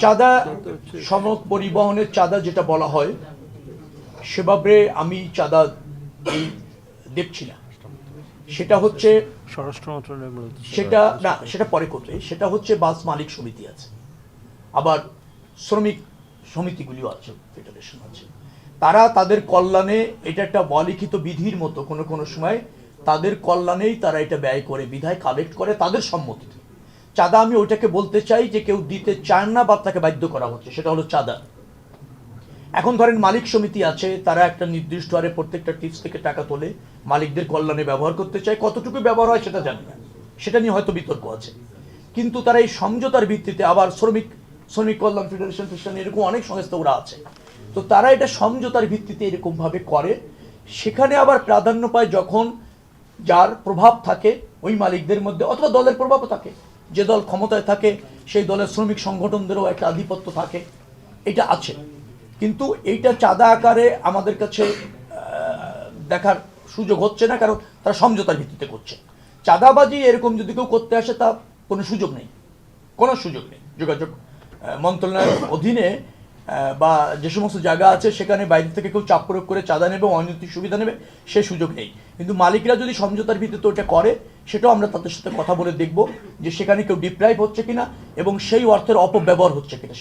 চাঁদা সনদ পরিবহনের চাঁদা যেটা বলা হয় সেভাবে আমি চাঁদা এই দেখছি না। সেটা হচ্ছে স্বরাষ্ট্র মন্ত্রণালয়, সেটা না, সেটা পরে করবে। সেটা হচ্ছে বাস মালিক সমিতি আছে, আবার শ্রমিক সমিতিগুলিও আছে, ফেডারেশন আছে। তারা তাদের কল্যাণে, এটা একটা অলিখিত বিধির মতো, কোনো কোনো সময় তাদের কল্যাণেই তারা এটা ব্যয় করে, বিধায় কালেক্ট করে তাদের সম্মতিতে। চাঁদা আমি ওইটাকে বলতে চাই যে কেউ দিতে চায় না বা তাকে বাধ্য করা হচ্ছে, সেটা হলো চাঁদা। এখন ধরেন মালিক সমিতি আছে, তারা একটা নির্দিষ্ট হারে প্রত্যেকটা টিপস থেকে টাকা তোলে, মালিকদের কল্যাণে ব্যবহার করতে চায়। কতটুকু ব্যবহার হয় সেটা জানি না, সেটা নিয়ে হয়তো বিতর্ক আছে। কিন্তু তারা এই সমঝোতার ভিত্তিতে, আবার শ্রমিক কল্যাণ ফেডারেশন এরকম অনেক সংস্থা ওরা আছে, তো তারা এটা সমঝোতার ভিত্তিতে এরকমভাবে করে। সেখানে আবার প্রাধান্য পায় যখন যার প্রভাব থাকে ওই মালিকদের মধ্যে, অথবা দলের প্রভাবও থাকে। যে দল ক্ষমতায় থাকে সেই দলের শ্রমিক সংগঠনদেরও একটা আধিপত্য থাকে, এটা আছে। কিন্তু এইটা চাঁদা আকারে আমাদের কাছে দেখার সুযোগ হচ্ছে না, কারণ তারা সমঝোতার ভিত্তিতে করছে। চাঁদাবাজি এরকম যদি কেউ করতে আসে, তা কোনো সুযোগ নেই, কোনো সুযোগ নেই। যোগাযোগ মন্ত্রণালয়ের অধীনে বা যে সমস্ত জায়গা আছে সেখানে বাইরে থেকে কেউ চাপ প্রয়োগ করে চাঁদা নেবে, অনৈতিক সুবিধা নেবে, সে সুযোগ নেই। কিন্তু মালিকরা যদি সমঝোতার ভিত্তিতে ওটা করে, সেটাও আমরা তাদের সাথে কথা বলে দেখব যে সেখানে কেউ ডিপ্রাইভ হচ্ছে কিনা এবং সেই অর্থের অপব্যবহার হচ্ছে কিনা।